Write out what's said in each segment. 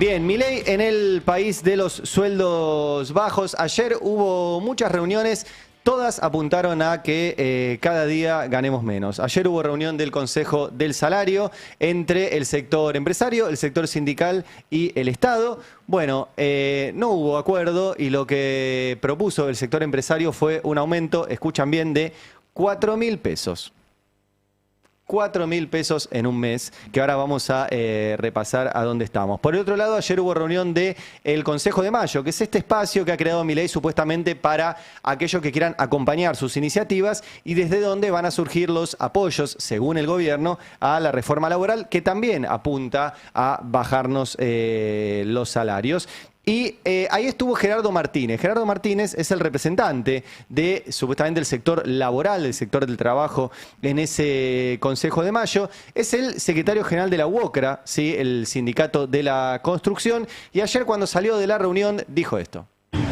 Bien, Milei en el país de los sueldos bajos. Ayer hubo muchas reuniones. Todas apuntaron a que cada día ganemos menos. Ayer hubo reunión del Consejo del Salario entre el sector empresario, el sector sindical y el Estado. Bueno, no hubo acuerdo y lo que propuso el sector empresario fue un aumento, escuchan bien, de 4.000 pesos. 4.000 pesos en un mes, que ahora vamos a repasar a dónde estamos. Por el otro lado, ayer hubo reunión del Consejo de Mayo, que es este espacio que ha creado Milei supuestamente para aquellos que quieran acompañar sus iniciativas y desde donde van a surgir los apoyos, según el gobierno, a la reforma laboral, que también apunta a bajarnos los salarios. Y ahí estuvo Gerardo Martínez. Gerardo Martínez es el representante de, supuestamente, el sector laboral, del sector del trabajo en ese Consejo de Mayo. Es el secretario general de la UOCRA, ¿sí? El sindicato de la construcción. Y ayer cuando salió de la reunión dijo esto.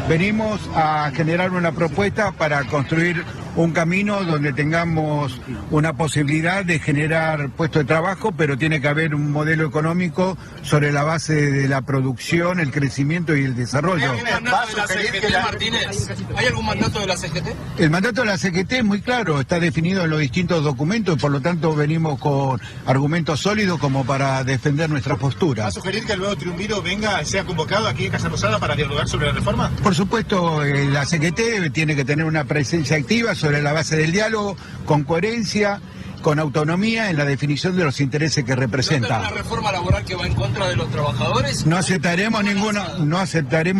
Venimos a generar una propuesta para construir un camino donde tengamos una posibilidad de generar puestos de trabajo, pero tiene que haber un modelo económico sobre la base de la producción, el crecimiento y el desarrollo. ¿Hay algún mandato de la CGT, Martínez? ¿Hay algún mandato de la CGT? El mandato de la CGT es muy claro, está definido en los distintos documentos y por lo tanto venimos con argumentos sólidos como para defender nuestra postura. ¿Va a sugerir que el nuevo triunviro venga, sea convocado aquí en Casa Rosada para dialogar sobre la reforma? Por supuesto, la CGT tiene que tener una presencia activa sobre la base del diálogo, con coherencia, con autonomía en la definición de los intereses que representa. ¿Una reforma laboral que va en contra de los trabajadores? No aceptaremos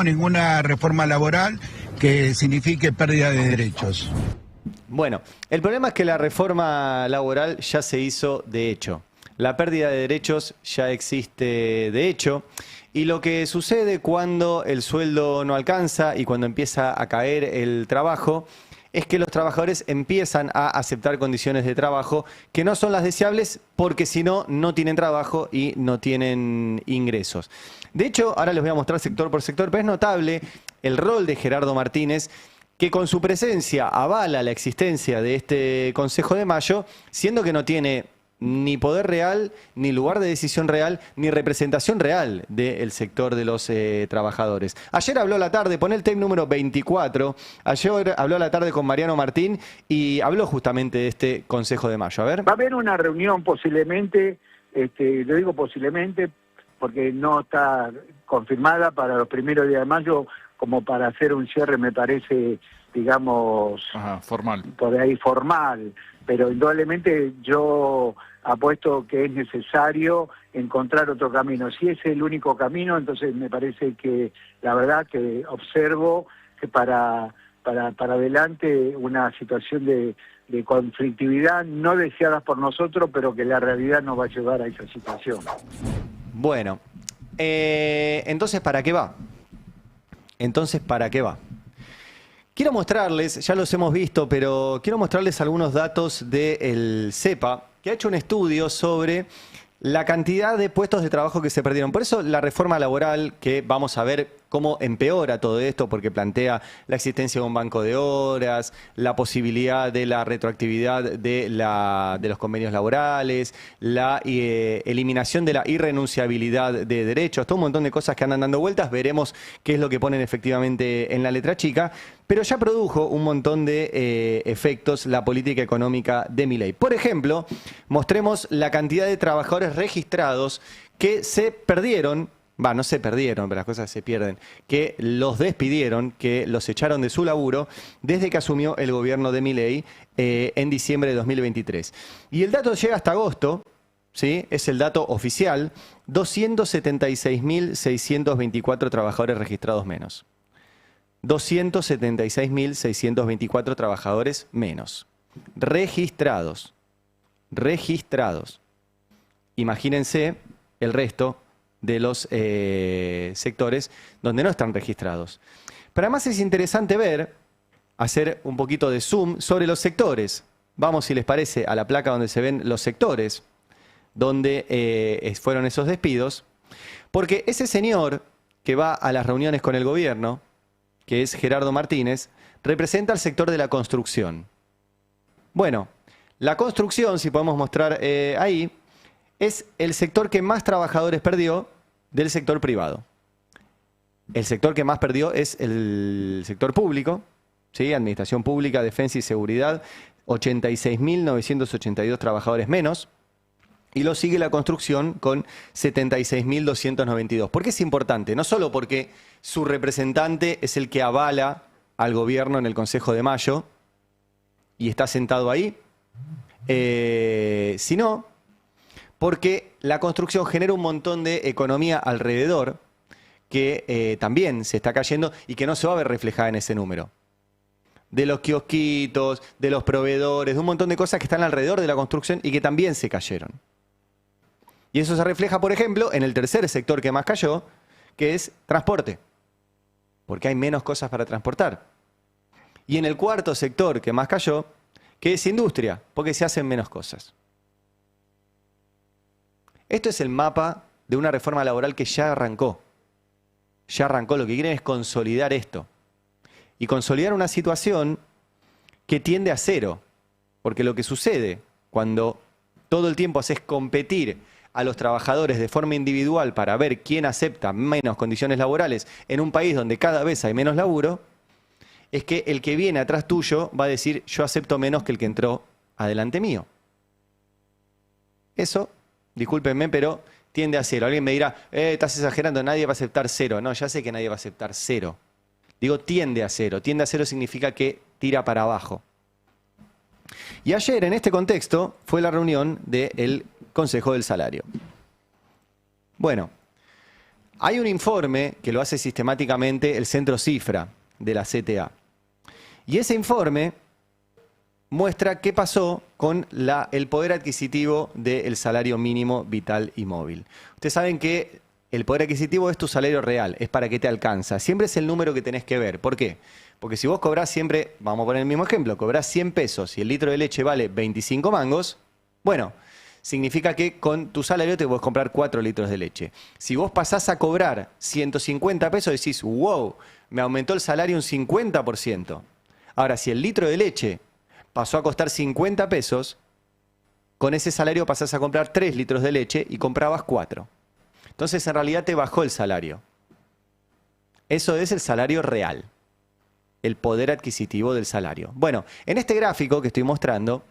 ninguna reforma laboral que signifique pérdida de derechos. Bueno, el problema es que la reforma laboral ya se hizo de hecho. La pérdida de derechos ya existe de hecho. Y lo que sucede cuando el sueldo no alcanza y cuando empieza a caer el trabajo es que los trabajadores empiezan a aceptar condiciones de trabajo que no son las deseables porque si no, no tienen trabajo y no tienen ingresos. De hecho, ahora les voy a mostrar sector por sector, pero es notable el rol de Gerardo Martínez, que con su presencia avala la existencia de este Consejo de Mayo, siendo que no tiene ni poder real, ni lugar de decisión real, ni representación real del sector de los trabajadores. Ayer habló a la tarde, pone el tape número 24, ayer habló a la tarde con Mariano Martín y habló justamente de este Consejo de Mayo. A ver. Va a haber una reunión posiblemente, lo digo posiblemente porque no está confirmada para los primeros días de mayo, como para hacer un cierre me parece, digamos, formal. Por ahí formal, pero indudablemente yo apuesto que es necesario encontrar otro camino. Si es el único camino, entonces me parece que la verdad que observo que para adelante una situación de conflictividad no deseada por nosotros, pero que la realidad nos va a llevar a esa situación. Bueno, entonces ¿para qué va? Quiero mostrarles, ya los hemos visto, pero quiero mostrarles algunos datos del CEPA, que ha hecho un estudio sobre la cantidad de puestos de trabajo que se perdieron. Por eso la reforma laboral, que vamos a ver cómo empeora todo esto, porque plantea la existencia de un banco de horas, la posibilidad de la retroactividad de los convenios laborales, la eliminación de la irrenunciabilidad de derechos, todo un montón de cosas que andan dando vueltas. Veremos qué es lo que ponen efectivamente en la letra chica, pero ya produjo un montón de efectos la política económica de Milei. Por ejemplo, mostremos la cantidad de trabajadores registrados que se perdieron. No se perdieron, pero las cosas se pierden, que los despidieron, que los echaron de su laburo desde que asumió el gobierno de Milei en diciembre de 2023. Y el dato llega hasta agosto, ¿sí? Es el dato oficial, 276.624 trabajadores registrados menos. 276.624 trabajadores menos. Registrados. Imagínense el resto de los sectores donde no están registrados. Pero además es interesante hacer un poquito de zoom sobre los sectores. Vamos, si les parece, a la placa donde se ven los sectores donde fueron esos despidos, porque ese señor que va a las reuniones con el gobierno, que es Gerardo Martínez, representa al sector de la construcción. Bueno, la construcción, si podemos mostrar ahí, es el sector que más trabajadores perdió del sector privado. El sector que más perdió es el sector público, ¿sí? Administración pública, defensa y seguridad, 86.982 trabajadores menos. Y lo sigue la construcción con 76.292. ¿Por qué es importante? No solo porque su representante es el que avala al gobierno en el Consejo de Mayo y está sentado ahí, sino porque la construcción genera un montón de economía alrededor que también se está cayendo y que no se va a ver reflejada en ese número. De los kiosquitos, de los proveedores, de un montón de cosas que están alrededor de la construcción y que también se cayeron. Y eso se refleja, por ejemplo, en el tercer sector que más cayó, que es transporte, porque hay menos cosas para transportar. Y en el cuarto sector que más cayó, que es industria, porque se hacen menos cosas. Esto es el mapa de una reforma laboral que ya arrancó. Ya arrancó, lo que quieren es consolidar esto. Y consolidar una situación que tiende a cero. Porque lo que sucede cuando todo el tiempo haces competir a los trabajadores de forma individual para ver quién acepta menos condiciones laborales en un país donde cada vez hay menos laburo, es que el que viene atrás tuyo va a decir yo acepto menos que el que entró adelante mío. Eso, discúlpenme, pero tiende a cero. Alguien me dirá, estás exagerando, nadie va a aceptar cero. No, ya sé que nadie va a aceptar cero. Digo, tiende a cero. Tiende a cero significa que tira para abajo. Y ayer, en este contexto, fue la reunión del Consejo del Salario. Bueno, hay un informe que lo hace sistemáticamente el Centro Cifra de la CTA. Y ese informe muestra qué pasó con el poder adquisitivo del salario mínimo vital y móvil. Ustedes saben que el poder adquisitivo es tu salario real, es para qué te alcanza. Siempre es el número que tenés que ver. ¿Por qué? Porque si vos cobrás siempre, vamos a poner el mismo ejemplo, cobrás 100 pesos y el litro de leche vale 25 mangos, bueno, significa que con tu salario te podés comprar 4 litros de leche. Si vos pasás a cobrar 150 pesos, decís, wow, me aumentó el salario un 50%. Ahora, si el litro de leche pasó a costar 50 pesos, con ese salario pasás a comprar 3 litros de leche y comprabas 4. Entonces, en realidad te bajó el salario. Eso es el salario real, el poder adquisitivo del salario. Bueno, en este gráfico que estoy mostrando,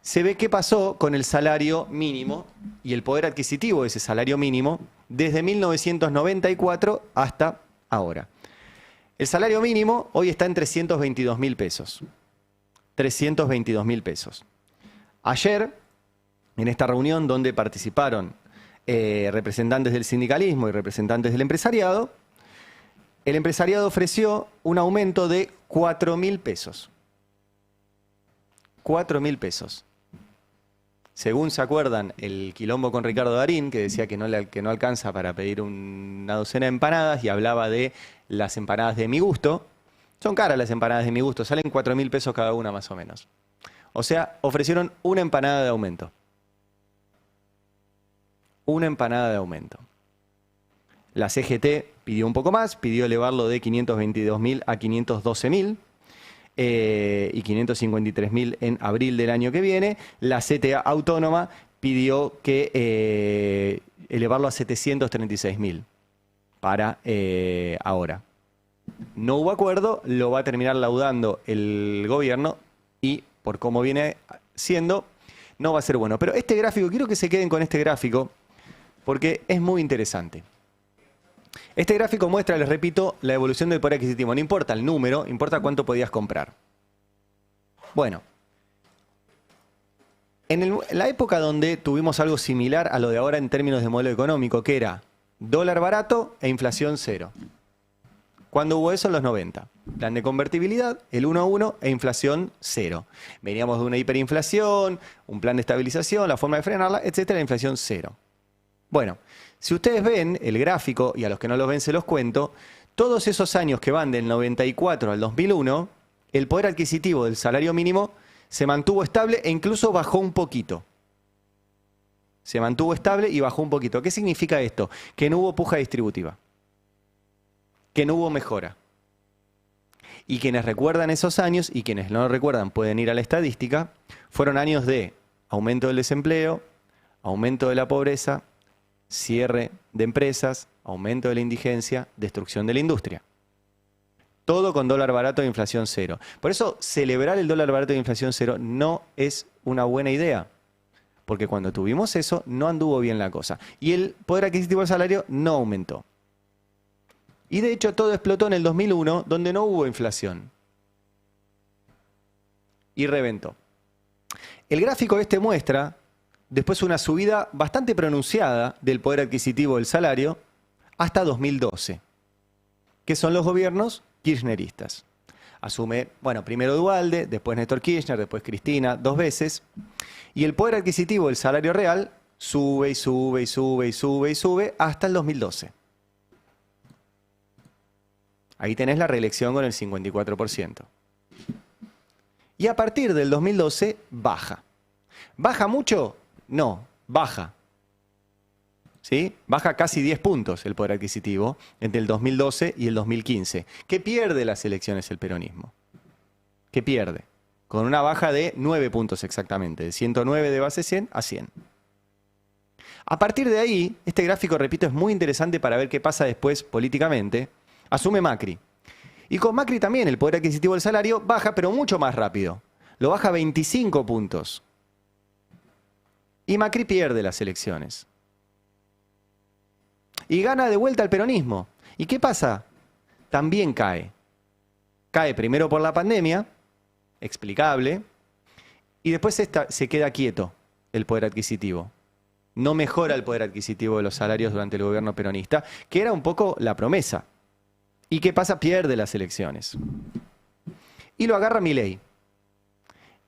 se ve qué pasó con el salario mínimo y el poder adquisitivo de ese salario mínimo desde 1994 hasta ahora. El salario mínimo hoy está en 322.000 pesos. 322.000 pesos. Ayer, en esta reunión donde participaron representantes del sindicalismo y representantes del empresariado, el empresariado ofreció un aumento de 4.000 pesos. 4.000 pesos. Según se acuerdan, el quilombo con Ricardo Darín, que decía que no alcanza para pedir una docena de empanadas y hablaba de las empanadas de mi gusto. Son caras las empanadas de mi gusto, salen 4.000 pesos cada una más o menos. O sea, ofrecieron una empanada de aumento. Una empanada de aumento. La CGT pidió un poco más, pidió elevarlo de 522.000 a 512.000 y 553.000 en abril del año que viene. La CTA autónoma pidió que elevarlo a 736.000 para ahora. No hubo acuerdo, lo va a terminar laudando el gobierno y por cómo viene siendo, no va a ser bueno. Pero este gráfico, quiero que se queden con este gráfico porque es muy interesante. Este gráfico muestra, les repito, la evolución del poder adquisitivo. No importa el número, importa cuánto podías comprar. Bueno, en la época donde tuvimos algo similar a lo de ahora en términos de modelo económico, que era dólar barato e inflación cero. ¿Cuándo hubo eso? En los 90. Plan de convertibilidad, el 1 a 1 e inflación cero. Veníamos de una hiperinflación, un plan de estabilización, la forma de frenarla, etcétera, inflación cero. Bueno, si ustedes ven el gráfico, y a los que no lo ven se los cuento, todos esos años que van del 94 al 2001, el poder adquisitivo del salario mínimo se mantuvo estable e incluso bajó un poquito. Se mantuvo estable y bajó un poquito. ¿Qué significa esto? Que no hubo puja distributiva. Que no hubo mejora. Y quienes recuerdan esos años, y quienes no lo recuerdan pueden ir a la estadística, fueron años de aumento del desempleo, aumento de la pobreza, cierre de empresas, aumento de la indigencia, destrucción de la industria. Todo con dólar barato e inflación cero. Por eso, celebrar el dólar barato e inflación cero no es una buena idea. Porque cuando tuvimos eso, no anduvo bien la cosa. Y el poder adquisitivo del salario no aumentó. Y de hecho, todo explotó en el 2001, donde no hubo inflación. Y reventó. El gráfico este muestra después una subida bastante pronunciada del poder adquisitivo del salario hasta 2012, que son los gobiernos kirchneristas. Asume, bueno, primero Duhalde, después Néstor Kirchner, después Cristina, 2 veces. Y el poder adquisitivo del salario real sube y sube y sube y sube y sube hasta el 2012. Ahí tenés la reelección con el 54%. Y a partir del 2012 baja. ¿Baja mucho? No, baja. ¿Sí? Baja casi 10 puntos el poder adquisitivo entre el 2012 y el 2015. ¿Qué pierde las elecciones el peronismo? ¿Qué pierde? Con una baja de 9 puntos exactamente, de 109 de base 100 a 100. A partir de ahí, este gráfico, repito, es muy interesante para ver qué pasa después políticamente. Asume Macri. Y con Macri también el poder adquisitivo del salario baja, pero mucho más rápido. Lo baja 25 puntos. Y Macri pierde las elecciones. Y gana de vuelta el peronismo. ¿Y qué pasa? También cae. Cae primero por la pandemia, explicable, y después se queda quieto el poder adquisitivo. No mejora el poder adquisitivo de los salarios durante el gobierno peronista, que era un poco la promesa. ¿Y qué pasa? Pierde las elecciones. Y lo agarra Milei.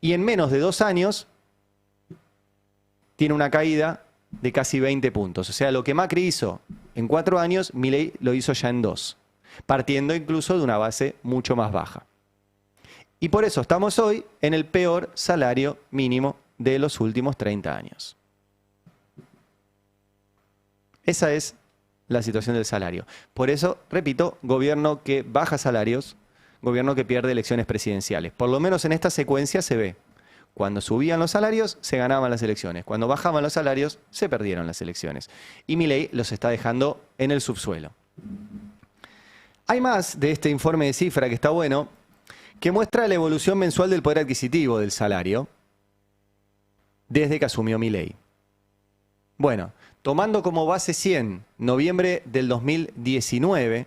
Y en menos de 2 años tiene una caída de casi 20 puntos. O sea, lo que Macri hizo en 4 años, Milei lo hizo ya en 2, partiendo incluso de una base mucho más baja. Y por eso estamos hoy en el peor salario mínimo de los últimos 30 años. Esa es la situación del salario. Por eso, repito, gobierno que baja salarios, gobierno que pierde elecciones presidenciales. Por lo menos en esta secuencia se ve. Cuando subían los salarios, se ganaban las elecciones. Cuando bajaban los salarios, se perdieron las elecciones. Y Milei los está dejando en el subsuelo. Hay más de este informe de cifra que está bueno, que muestra la evolución mensual del poder adquisitivo del salario desde que asumió Milei. Bueno, tomando como base 100 noviembre del 2019,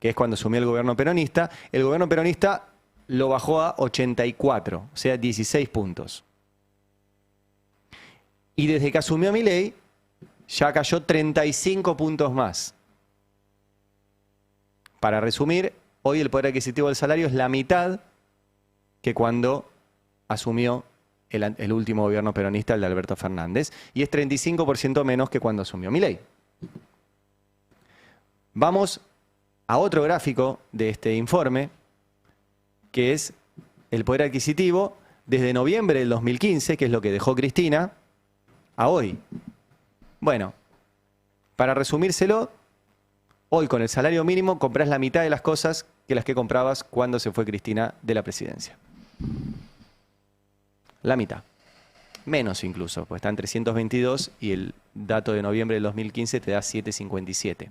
que es cuando asumió el gobierno peronista lo bajó a 84, o sea, 16 puntos. Y desde que asumió Milei, ya cayó 35 puntos más. Para resumir, hoy el poder adquisitivo del salario es la mitad que cuando asumió el último gobierno peronista, el de Alberto Fernández, y es 35% menos que cuando asumió Milei. Vamos a otro gráfico de este informe, que es el poder adquisitivo desde noviembre del 2015, que es lo que dejó Cristina, a hoy. Bueno, para resumírselo, hoy con el salario mínimo compras la mitad de las cosas que las que comprabas cuando se fue Cristina de la presidencia. La mitad. Menos incluso, pues está en 322 y el dato de noviembre del 2015 te da 757.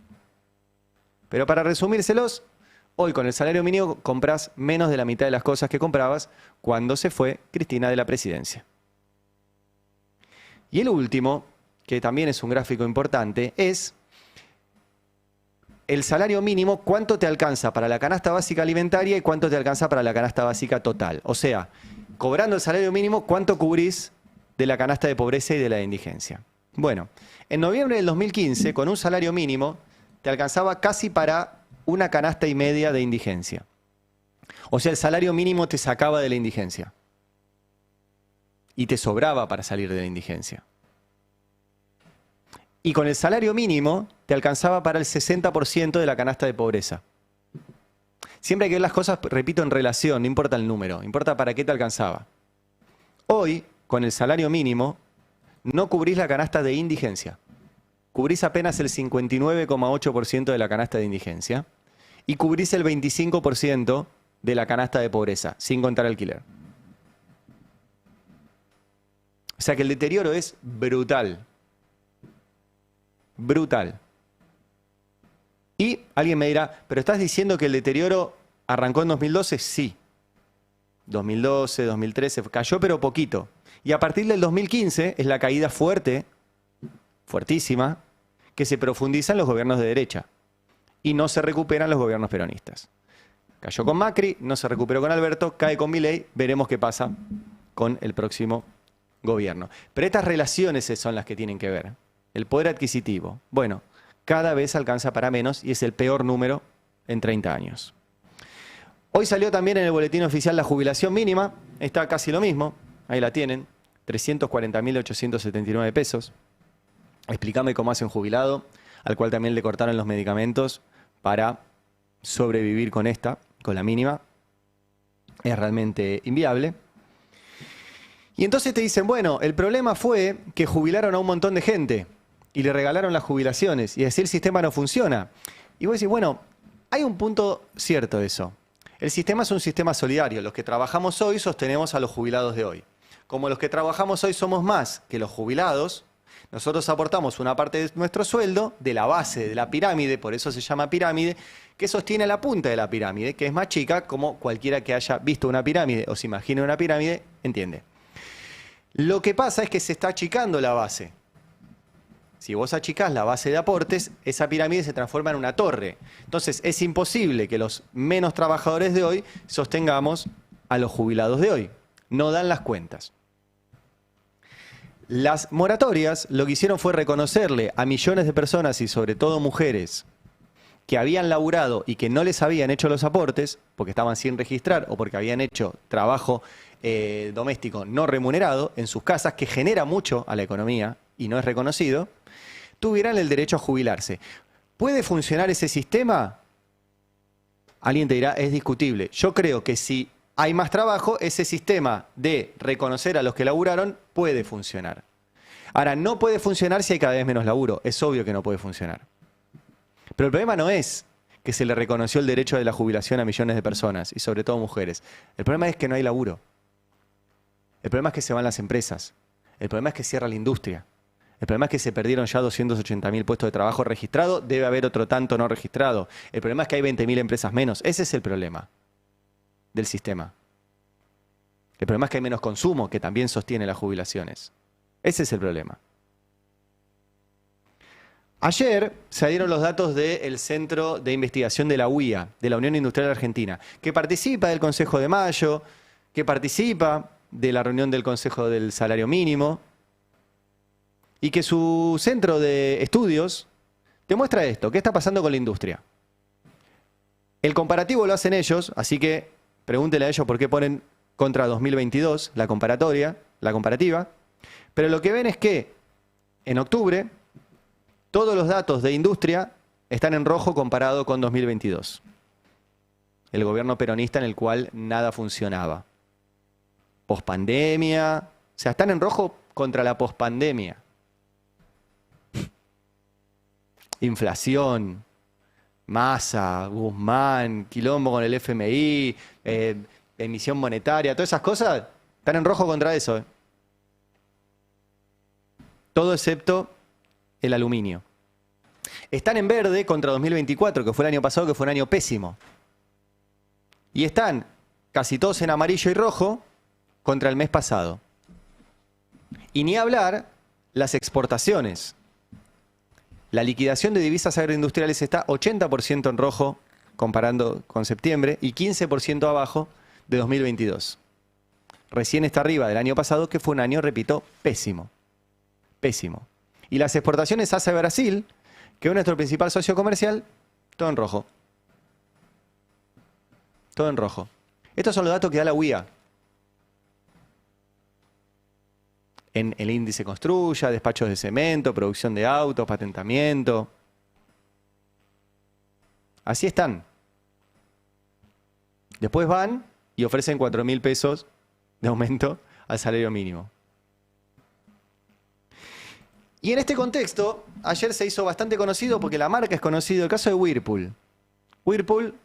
Pero para resumírselos, hoy con el salario mínimo compras menos de la mitad de las cosas que comprabas cuando se fue Cristina de la presidencia. Y el último, que también es un gráfico importante, es el salario mínimo, cuánto te alcanza para la canasta básica alimentaria y cuánto te alcanza para la canasta básica total. O sea, cobrando el salario mínimo, ¿cuánto cubrís de la canasta de pobreza y de la de indigencia? Bueno, en noviembre del 2015, con un salario mínimo, te alcanzaba casi para una canasta y media de indigencia. O sea, el salario mínimo te sacaba de la indigencia. Y te sobraba para salir de la indigencia. Y con el salario mínimo te alcanzaba para el 60% de la canasta de pobreza. Siempre hay que ver las cosas, repito, en relación, no importa el número, importa para qué te alcanzaba. Hoy, con el salario mínimo, no cubrís la canasta de indigencia. Cubrís apenas el 59,8% de la canasta de indigencia y cubrís el 25% de la canasta de pobreza, sin contar alquiler. O sea que el deterioro es brutal. Brutal. Y alguien me dirá, ¿pero estás diciendo que el deterioro arrancó en 2012? Sí. 2012, 2013, cayó pero poquito. Y a partir del 2015 es la caída fuerte, fuertísima, que se profundiza en los gobiernos de derecha. Y no se recuperan los gobiernos peronistas. Cayó con Macri, no se recuperó con Alberto, cae con Milei, veremos qué pasa con el próximo gobierno. Pero estas relaciones son las que tienen que ver. El poder adquisitivo, bueno, cada vez alcanza para menos y es el peor número en 30 años. Hoy salió también en el boletín oficial la jubilación mínima, está casi lo mismo, ahí la tienen, 340.879 pesos. Explícame cómo hace un jubilado, al cual también le cortaron los medicamentos para sobrevivir con la mínima. Es realmente inviable. Y entonces te dicen, bueno, el problema fue que jubilaron a un montón de gente y le regalaron las jubilaciones y así el sistema no funciona. Y vos decís, bueno, hay un punto cierto de eso. El sistema es un sistema solidario. Los que trabajamos hoy sostenemos a los jubilados de hoy. Como los que trabajamos hoy somos más que los jubilados, nosotros aportamos una parte de nuestro sueldo de la base de la pirámide, por eso se llama pirámide, que sostiene la punta de la pirámide, que es más chica, como cualquiera que haya visto una pirámide o se imagine una pirámide, entiende. Lo que pasa es que se está achicando la base. Si vos achicás la base de aportes, esa pirámide se transforma en una torre. Entonces es imposible que los menos trabajadores de hoy sostengamos a los jubilados de hoy. No dan las cuentas. Las moratorias lo que hicieron fue reconocerle a millones de personas y sobre todo mujeres que habían laburado y que no les habían hecho los aportes porque estaban sin registrar o porque habían hecho trabajo doméstico no remunerado en sus casas, que genera mucho a la economía y no es reconocido, tuvieran el derecho a jubilarse. ¿Puede funcionar ese sistema? Alguien te dirá, es discutible. Yo creo que si hay más trabajo, ese sistema de reconocer a los que laburaron puede funcionar. Ahora, no puede funcionar si hay cada vez menos laburo. Es obvio que no puede funcionar. Pero el problema no es que se le reconoció el derecho de la jubilación a millones de personas, y sobre todo mujeres. El problema es que no hay laburo. El problema es que se van las empresas. El problema es que cierra la industria. El problema es que se perdieron ya 280.000 puestos de trabajo registrados. Debe haber otro tanto no registrado. El problema es que hay 20.000 empresas menos. Ese es el problema del sistema. El problema es que hay menos consumo, que también sostiene las jubilaciones. Ese es el problema. Ayer salieron los datos del Centro de Investigación de la UIA, de la Unión Industrial Argentina, que participa del Consejo de Mayo, que participa de la reunión del Consejo del Salario Mínimo, y que su centro de estudios demuestra esto. ¿Qué está pasando con la industria? El comparativo lo hacen ellos, así que pregúntele a ellos por qué ponen contra 2022 la comparativa. Pero lo que ven es que en octubre todos los datos de industria están en rojo comparado con 2022. El gobierno peronista en el cual nada funcionaba. Pospandemia, o sea, están en rojo contra la pospandemia. Inflación, Massa, Guzmán, quilombo con el FMI, emisión monetaria, todas esas cosas están en rojo contra eso. Todo excepto el aluminio. Están en verde contra 2024, que fue el año pasado, que fue un año pésimo. Y están casi todos en amarillo y rojo contra el mes pasado. Y ni hablar las exportaciones. La liquidación de divisas agroindustriales está 80% en rojo comparando con septiembre y 15% abajo de 2022. Recién está arriba del año pasado, que fue un año, repito, pésimo. Pésimo. Y las exportaciones hacia Brasil, que es nuestro principal socio comercial, todo en rojo. Todo en rojo. Estos son los datos que da la UIA. En el índice Construya, despachos de cemento, producción de autos, patentamiento. Así están. Después van y ofrecen 4.000 pesos de aumento al salario mínimo. Y en este contexto, ayer se hizo bastante conocido, porque la marca es conocida, el caso de Whirlpool. Whirlpool,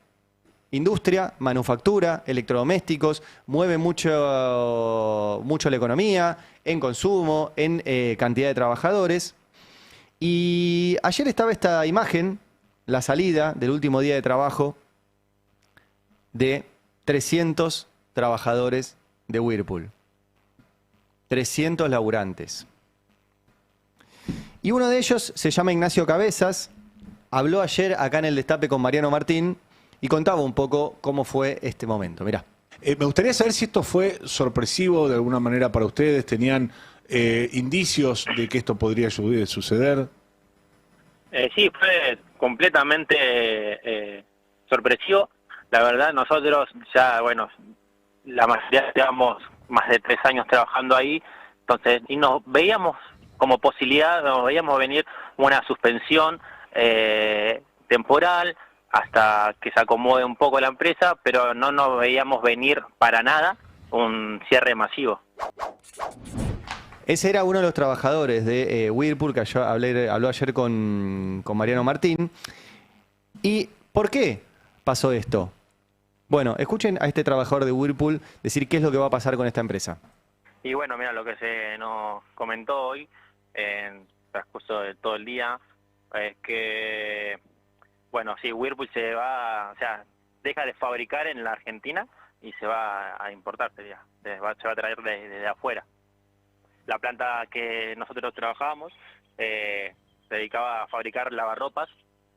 industria, manufactura, electrodomésticos, mueve mucho la economía, en consumo, en cantidad de trabajadores. Y ayer estaba esta imagen, la salida del último día de trabajo de 300 trabajadores de Whirlpool. 300 laburantes. Y uno de ellos se llama Ignacio Cabezas. Habló ayer acá en el Destape con Mariano Martín y contaba un poco cómo fue este momento. Mirá. Me gustaría saber si esto fue sorpresivo de alguna manera para ustedes. ¿Tenían indicios de que esto podría suceder? Sí, fue completamente sorpresivo. La verdad, nosotros ya, bueno, la mayoría llevamos más de 3 años trabajando ahí, entonces, y nos veíamos como posibilidad, nos veíamos venir una suspensión temporal hasta que se acomode un poco la empresa, pero no nos veíamos venir para nada un cierre masivo. Ese era uno de los trabajadores de Whirlpool que habló ayer con Mariano Martín. ¿Y por qué pasó esto? Bueno, escuchen a este trabajador de Whirlpool decir qué es lo que va a pasar con esta empresa. Y bueno, mira, lo que se nos comentó hoy, en el transcurso de todo el día, es que, bueno, sí, Whirlpool se va, o sea, deja de fabricar en la Argentina y se va a importar, se va a traer desde afuera. La planta que nosotros trabajábamos se dedicaba a fabricar lavarropas.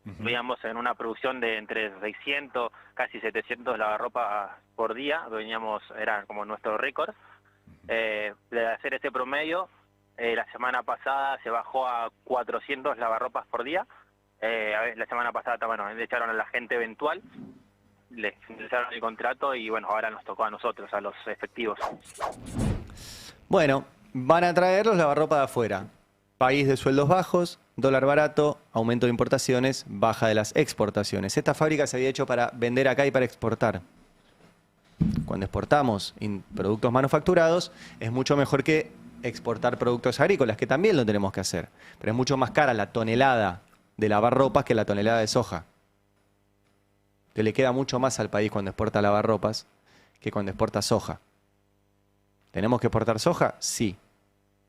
Veníamos en una producción de entre 600, casi 700 lavarropas por día. Era como nuestro récord. De hacer ese promedio, la semana pasada se bajó a 400 lavarropas por día. La semana pasada, bueno, le echaron a la gente eventual, le finalizaron el contrato y bueno, ahora nos tocó a nosotros, a los efectivos. Bueno, van a traer los lavarropas de afuera. País de sueldos bajos, dólar barato, aumento de importaciones, baja de las exportaciones. Esta fábrica se había hecho para vender acá y para exportar. Cuando exportamos productos manufacturados, es mucho mejor que exportar productos agrícolas, que también lo tenemos que hacer. Pero es mucho más cara la tonelada de lavarropas que la tonelada de soja. Que le queda mucho más al país cuando exporta lavarropas que cuando exporta soja. ¿Tenemos que exportar soja? Sí.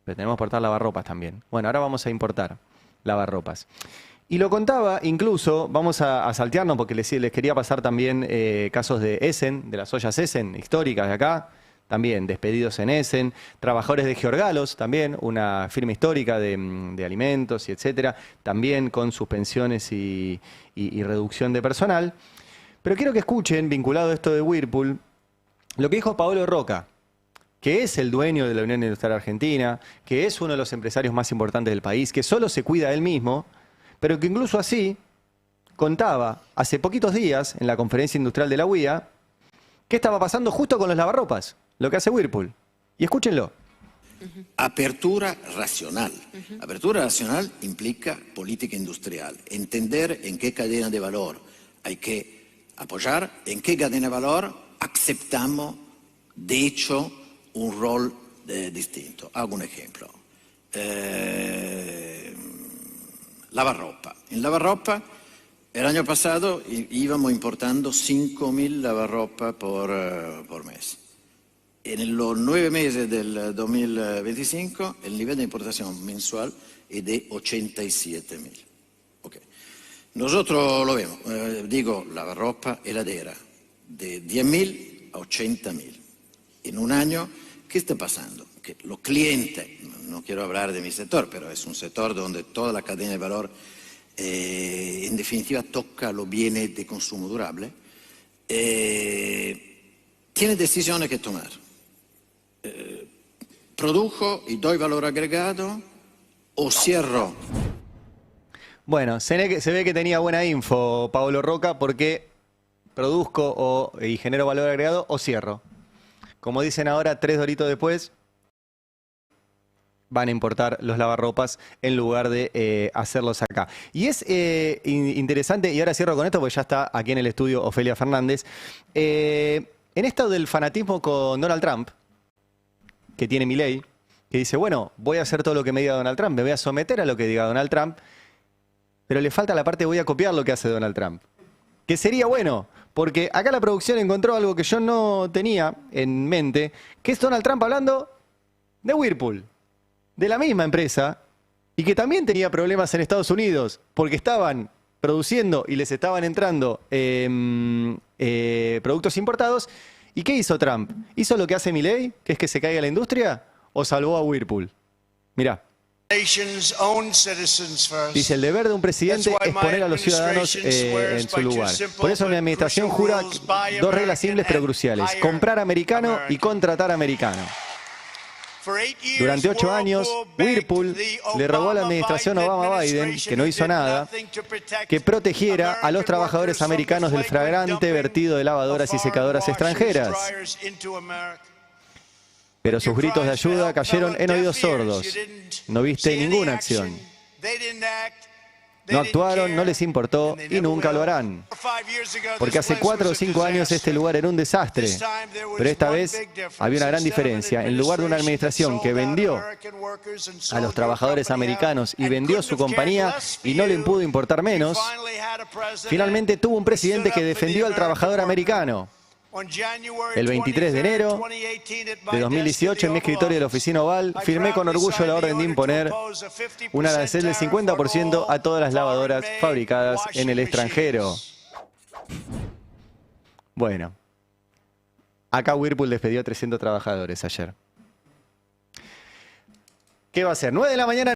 Pero tenemos que exportar lavarropas también. Bueno, ahora vamos a importar lavarropas. Y lo contaba, incluso, vamos a saltearnos porque les quería pasar también casos de Essen, de las ollas Essen, históricas de acá, también despedidos en Essen, trabajadores de Georgalos, también una firma histórica de alimentos y etcétera, también con suspensiones y reducción de personal. Pero quiero que escuchen, vinculado a esto de Whirlpool, lo que dijo Paolo Roca, que es el dueño de la Unión Industrial Argentina, que es uno de los empresarios más importantes del país, que solo se cuida él mismo, pero que incluso así contaba hace poquitos días en la conferencia industrial de la UIA qué estaba pasando justo con los lavarropas, lo que hace Whirlpool. Y escúchenlo. Apertura racional. Apertura racional implica política industrial, entender en qué cadena de valor hay que apoyar, en qué cadena de valor aceptamos, de hecho, un rol distinto. Hago un ejemplo. Lavarropa. En lavarropa, el año pasado íbamos importando 5.000 lavarropa por mes. En los 9 meses del 2025, el nivel de importación mensual es de 87.000. Okay. Nosotros lo vemos, digo, lavarropa, heladera, de 10.000 a 80.000. En un año, ¿qué está pasando? Que los clientes, no quiero hablar de mi sector, pero es un sector donde toda la cadena de valor en definitiva toca los bienes de consumo durable, tiene decisiones que tomar. ¿Produjo y doy valor agregado o cierro? Bueno, se ve que tenía buena info Paolo Roca porque produzco y genero valor agregado o cierro. Como dicen ahora, 3 doritos después, van a importar los lavarropas en lugar de hacerlos acá. Y es interesante, y ahora cierro con esto porque ya está aquí en el estudio Ofelia Fernández, en esto del fanatismo con Donald Trump, que tiene Milei, que dice, bueno, voy a hacer todo lo que me diga Donald Trump, me voy a someter a lo que diga Donald Trump, pero le falta la parte voy a copiar lo que hace Donald Trump. Que sería bueno, porque acá la producción encontró algo que yo no tenía en mente, que es Donald Trump hablando de Whirlpool, de la misma empresa y que también tenía problemas en Estados Unidos, porque estaban produciendo y les estaban entrando productos importados. ¿Y qué hizo Trump? ¿Hizo lo que hace Milei, que es que se caiga la industria, o salvó a Whirlpool? Mirá. Dice, el deber de un presidente es poner a los ciudadanos en su lugar. Por eso mi administración jura 2 reglas simples pero cruciales. Comprar americano y contratar americano. Durante 8 años, Whirlpool le rogó a la administración Obama-Biden, que no hizo nada, que protegiera a los trabajadores americanos del flagrante vertido de lavadoras y secadoras extranjeras. Pero sus gritos de ayuda cayeron en oídos sordos. No viste ninguna acción. No actuaron, no les importó y nunca lo harán. Porque hace 4 o 5 años este lugar era un desastre. Pero esta vez había una gran diferencia. En lugar de una administración que vendió a los trabajadores americanos y vendió su compañía y no le pudo importar menos, finalmente tuvo un presidente que defendió al trabajador americano. El 23 de enero de 2018, en mi escritorio de la oficina Oval, firmé con orgullo la orden de imponer un arancel del 50% a todas las lavadoras fabricadas en el extranjero. Bueno, acá Whirlpool despedió a 300 trabajadores ayer. ¿Qué va a ser? 9 de la mañana.